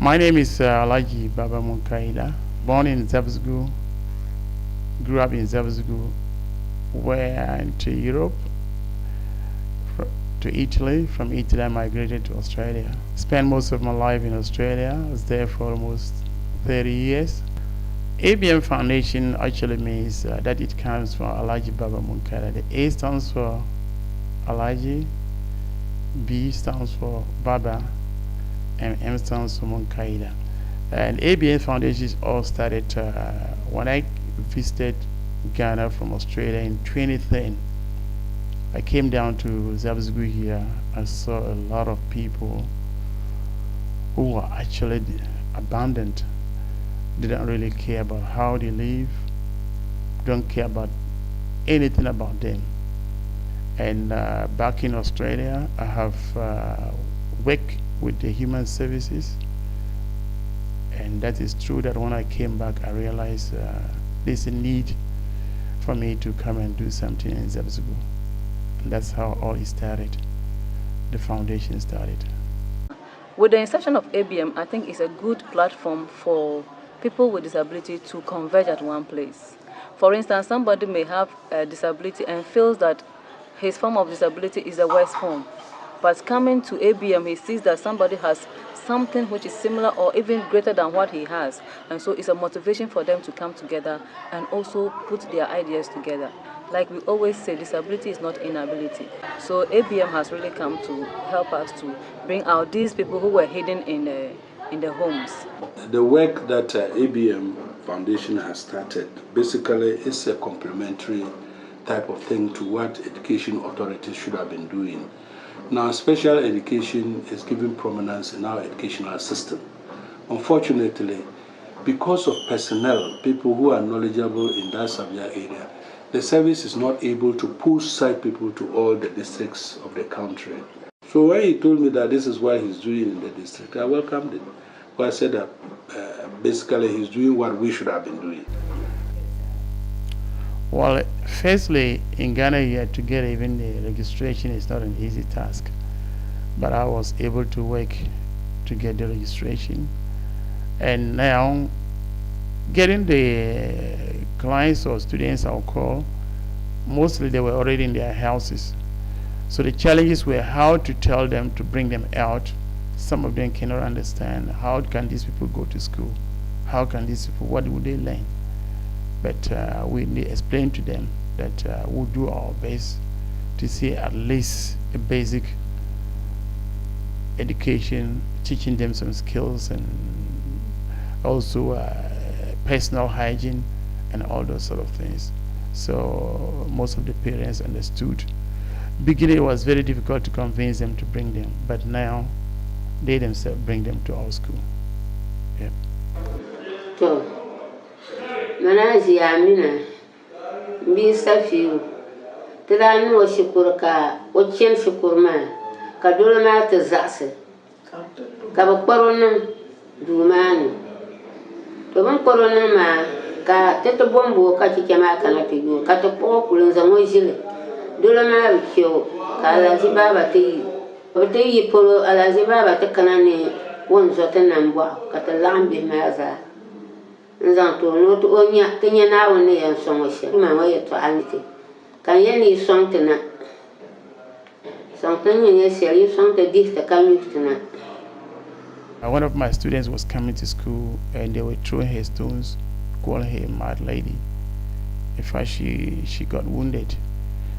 My name is Alaji Baba Munkaila, born in Zabzugu, grew up in Zabzugu, went to Europe, to Italy. From Italy I migrated to Australia. Spent most of my life in Australia. I was there for almost 30 years. ABM Foundation actually means that it comes from Alaji Baba Munkaila. The A stands for Alaji, B stands for Baba, and M stands for Munkaila. And ABM Foundation all started when I visited Ghana from Australia in 2010. I came down to Zabzugu here. I saw a lot of people who were actually abandoned. They don't really care about how they live, don't care about anything about them. And back in Australia, I have worked with the human services, and that is true that when I came back, I realized there's a need for me to come and do something in Zabzugu. And that's how all it started. The foundation started. With the inception of ABM, I think it's a good platform for people with disability to converge at one place. For instance, somebody may have a disability and feels that his form of disability is the worst form. But coming to ABM, he sees that somebody has something which is similar or even greater than what he has. And so it's a motivation for them to come together and also put their ideas together. Like we always say, disability is not inability. So ABM has really come to help us to bring out these people who were hidden in the homes. The work that ABM Foundation has started basically is a complementary type of thing to what education authorities should have been doing. Now, special education is given prominence in our educational system. Unfortunately, because of personnel, people who are knowledgeable in that subject area, the service is not able to push such people to all the districts of the country. So when he told me that this is what he's doing in the district, I welcomed it. But I said that basically he's doing what we should have been doing. Well, firstly, in Ghana here, to get even the registration is not an easy task. But I was able to work to get the registration. And now, getting the clients or students I'll call, mostly they were already in their houses. So the challenges were how to tell them to bring them out. Some of them cannot understand how can these people go to school? How can these people, what would they learn? But we explain to them that we'll do our best to see at least a basic education, teaching them some skills and also personal hygiene and all those sort of things. So most of the parents understood. Beginning it was very difficult to convince them to bring them, but now they themselves bring them to our school. Yep. So, Manazi Amina, be Safi, Tila no Shukurka, what Chen Shukurma, Kadulama to Zase, Kabakoronum, Dumani. The one coronama, Kata Bombo, Katikama Kanatu, Kata Pokulans and Mojile, Dulama Kyo, Kalazibaba Tea, Otei Polo, Alazibaba Takanani, one Zotanamba, Katalambi Maza. Zanto no to onya kenya na woni en sonwoshe ma waye to anite kan ye ni sontena sontena ye seri sonte diste kamutena. One of my students was coming to school and they were throwing her stones, calling her a mad lady. In fact, she got wounded.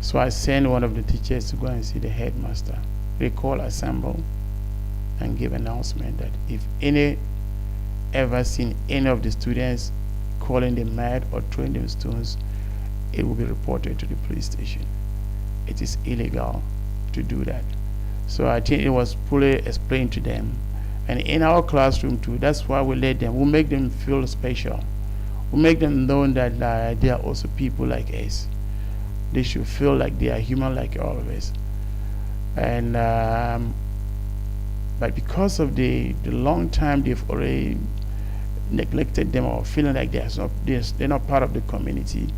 So I sent one of the teachers to go and see the headmaster. They call, assemble, and give announcement that if any ever seen any of the students calling them mad or throwing them stones, it will be reported to the police station. It is illegal to do that. So I think it was fully explained to them. And in our classroom too, that's why we let them, we make them feel special. We make them know that they are also people like us. They should feel like they are human like all of us. And but because of the long time they've already neglected them or feeling like they're not part of the community,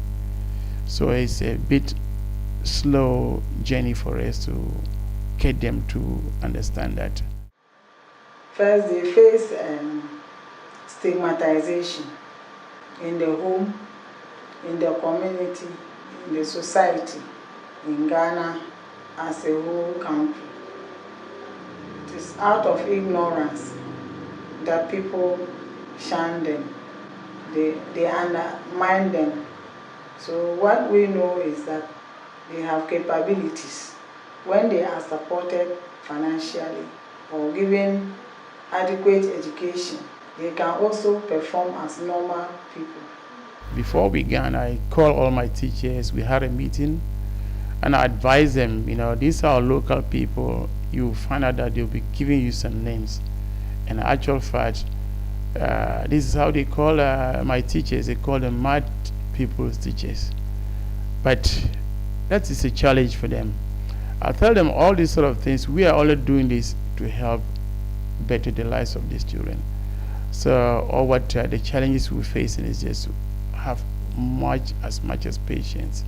so it's a bit slow journey for us to get them to understand that. First, they face stigmatization in the home, in the community, in the society, in Ghana as a whole country. It is out of ignorance that people shun them, they undermine them. So what we know is that they have capabilities. When they are supported financially or given adequate education, they can also perform as normal people. Before we began, I called all my teachers. We had a meeting, and I advised them, these are our local people. You find out that they'll be giving you some names. And in actual fact, this is how they call my teachers. They call them mad people's teachers. But that is a challenge for them. I tell them all these sort of things. We are all doing this to help better the lives of these children. So all what the challenges we're facing is just to have as much as patience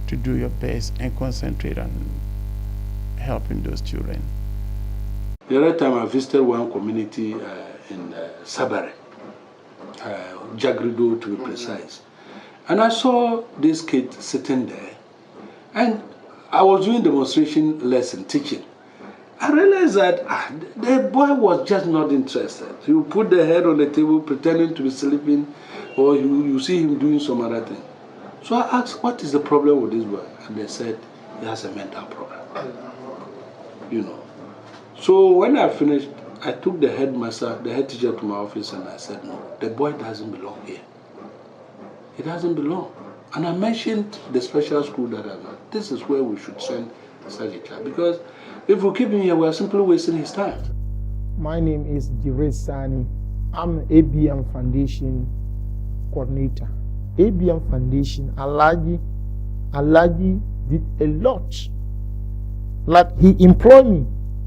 to do your best and concentrate on helping those children. The other time I visited one community in Sabare, Jagrido to be precise, and I saw this kid sitting there, and I was doing demonstration lesson teaching. I realized that the boy was just not interested. He would put the head on the table pretending to be sleeping, or you see him doing some other thing. So I asked, what is the problem with this boy? And they said, he has a mental problem. So when I finished, I took the headmaster, the head teacher to my office, and I said, no, the boy doesn't belong here. He doesn't belong. And I mentioned the special school that I know. This is where we should send such a child, because if we keep him here, we are simply wasting his time. My name is Jibril Sani. I'm ABM Foundation coordinator. ABM Foundation, Alaji did a lot. Like, he employed me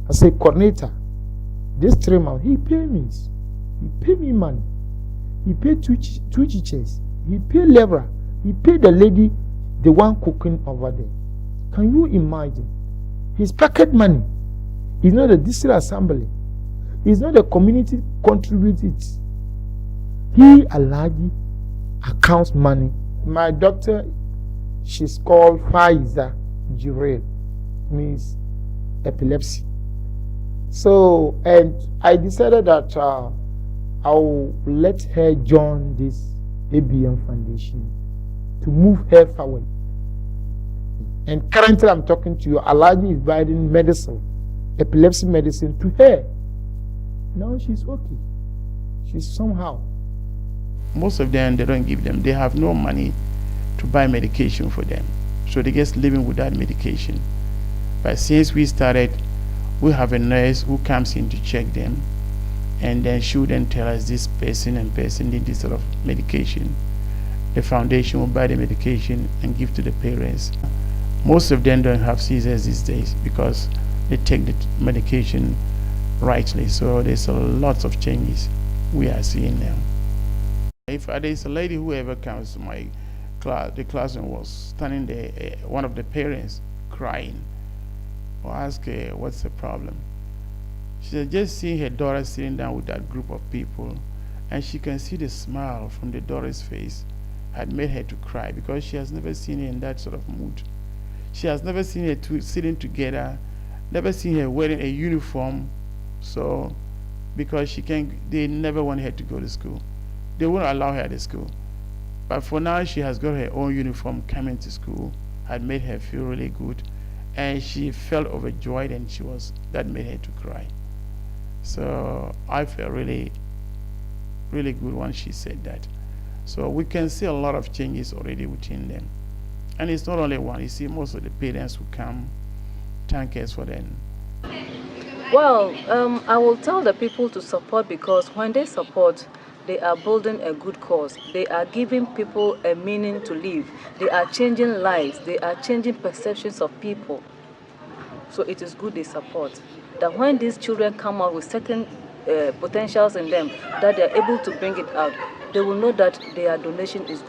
as a coordinator. This 3 months, he paid me. He paid me money. He paid two teachers. He paid laborer. He paid the lady, the one cooking over there. Can you imagine? His pocket money is not the district assembly. It's not the community contributed. He Alaji accounts money. My doctor, she's called Faiza Jibril, means epilepsy. So, and I decided that I'll let her join this ABM Foundation to move her forward. And currently I'm talking to you, Alaji is providing medicine, epilepsy medicine to her. Now she's okay. She's somehow. Most of them, they don't give them. They have no money to buy medication for them. So they just living without medication. But since we started, we have a nurse who comes in to check them. And then she would then tell us this person and person need this sort of medication. The foundation will buy the medication and give to the parents. Most of them don't have seizures these days because they take the medication rightly. So there's a lot of changes we are seeing now. If there's a lady who ever comes to my class, the classroom was standing there, one of the parents crying. Or ask her, what's the problem? She said, just seeing her daughter sitting down with that group of people, and she can see the smile from the daughter's face had made her to cry because she has never seen her in that sort of mood. She has never seen her sitting together, never seen her wearing a uniform. So, because they never want her to go to school. They won't allow her to school. But for now, she has got her own uniform coming to school, had made her feel really good. And she felt overjoyed, and that made her to cry. So I felt really, really good when she said that. So we can see a lot of changes already within them. And it's not only one. You see most of the parents who come, thank us for them. Well, I will tell the people to support, because when they support, they are building a good cause. They are giving people a meaning to live. They are changing lives. They are changing perceptions of people. So it is good they support. That when these children come out with certain potentials in them, that they are able to bring it out, they will know that their donation is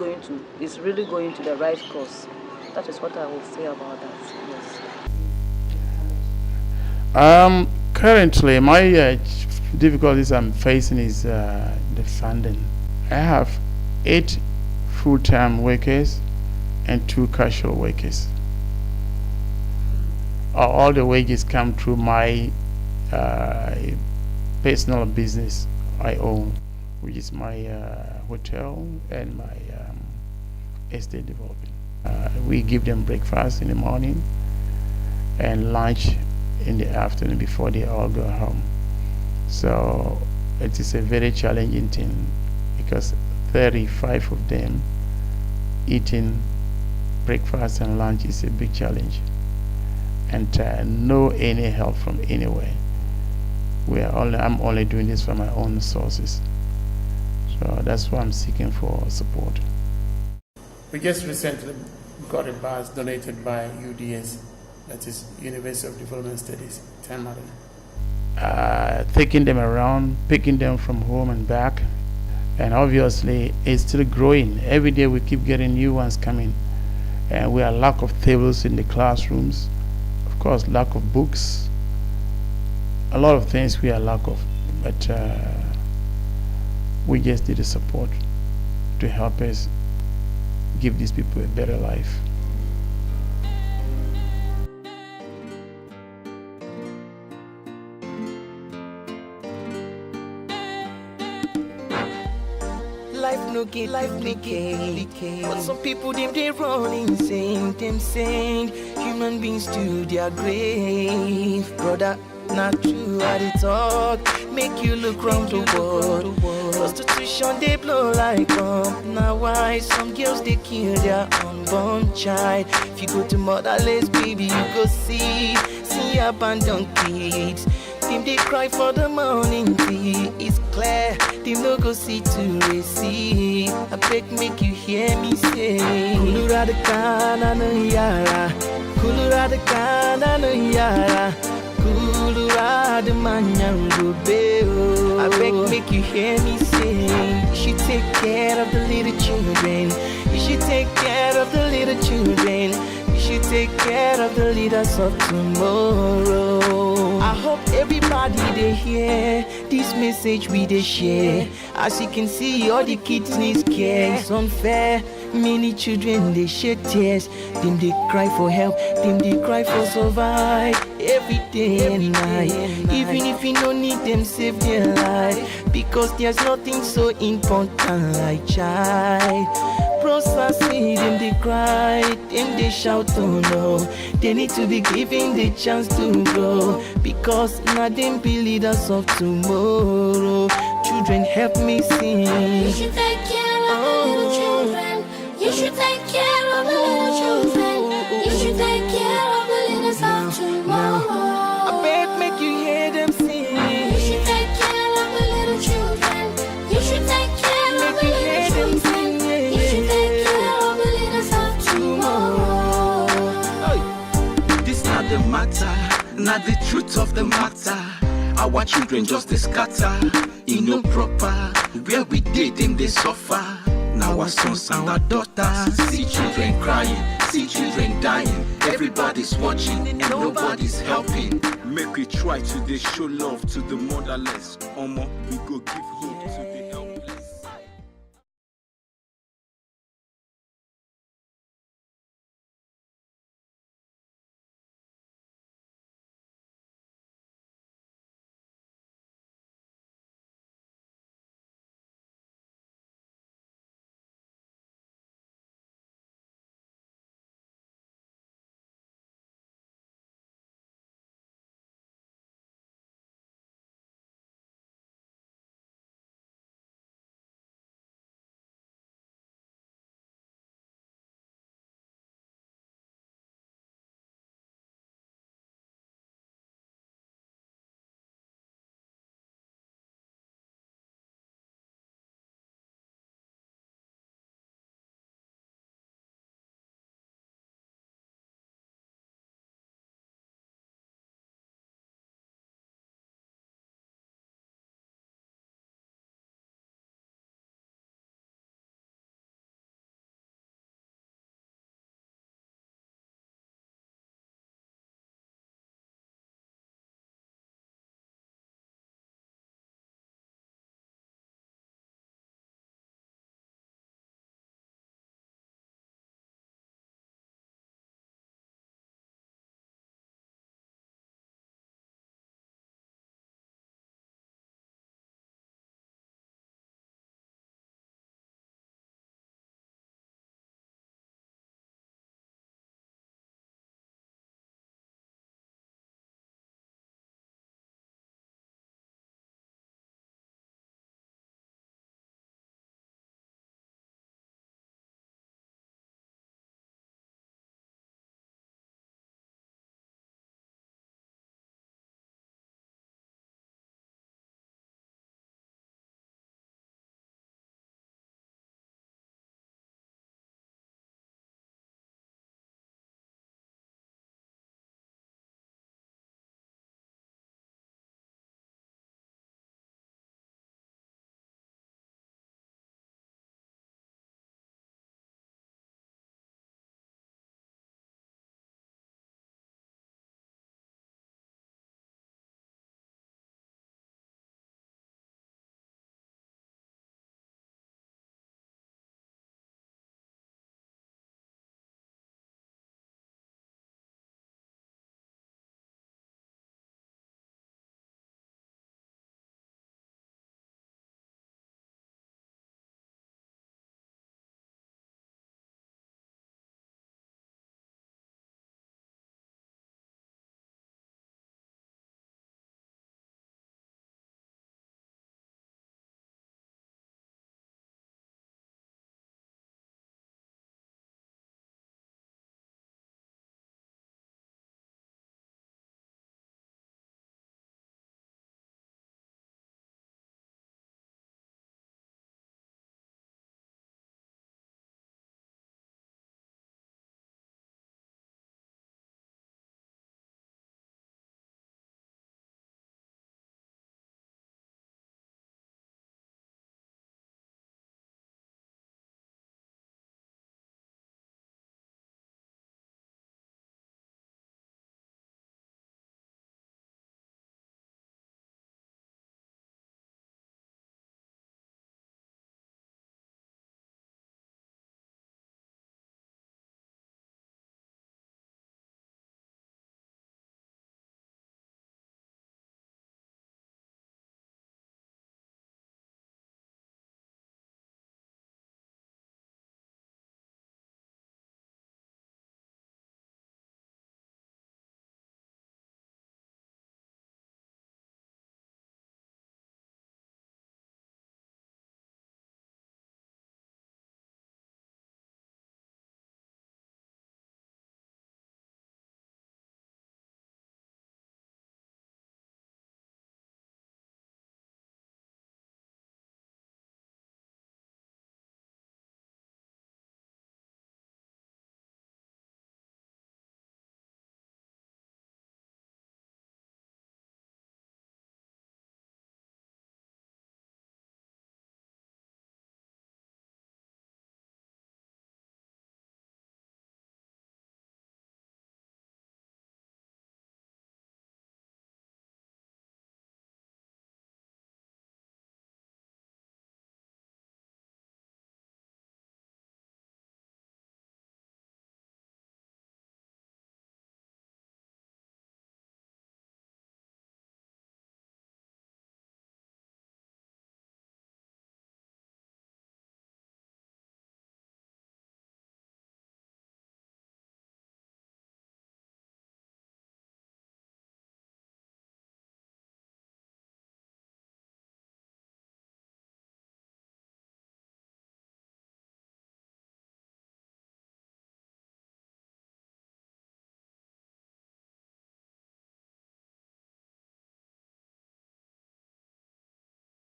really going to the right cause. That is what I will say about that. Yes. Currently, my difficulties I'm facing is the funding. I have 8 full-time workers and 2 casual workers. All the wages come through my personal business I own, which is my hotel and my estate development. We give them breakfast in the morning and lunch in the afternoon before they all go home. So it is a very challenging thing because 35 of them eating breakfast and lunch is a big challenge, and no any help from anywhere. I'm only doing this from my own sources, so that's why I'm seeking for support. We just recently got a bus donated by UDS, that is University of Development Studies, Tamale. Taking them around, picking them from home and back, and obviously it's still growing. Every day we keep getting new ones coming, and we have lack of tables in the classrooms, of course lack of books, a lot of things we are lack of, but we just need the support to help us give these people a better life. Life no gain. But some people they run insane. Them saying human beings to their grave. Brother, not true how they talk. Make you look round the world. Prostitution they blow like bomb. Now why some girls they kill their unborn child? If you go to motherless baby, you go see abandoned kids. Them they cry for the morning tea. It's clear, them no go see to receive. I beg make you hear me say, Kulura de kana no yara, Kulura de kana no yara, Kulura de manyango beo. I beg make you hear me say, you should take care of the little children. You should take care of the little children. You should take care of the leaders of tomorrow. I hope everybody they hear this message we they share. As you can see, all the kids need care. It's unfair. Many children they shed tears. Them they cry for help. Them they cry for survive every day and night. Even if you don't need them, save their life. Because there's nothing so important like child. Process them they cry, them they shout, oh no. They need to be given the chance to grow, because now them be leaders of tomorrow. Children, help me sing. You should take care of the little children. You should take care of the little children. You should take care of the leaders of tomorrow. I beg make you hear them sing. You should take care of the little children. You should take care of the little children. The matter, not the truth of the matter. Our children just they scatter, in no proper. Where we did them they suffer. Now our sons and our daughters see children crying, see children dying. Everybody's watching and nobody's helping. Make we try to they show love to the motherless. We go give hope to the helpless.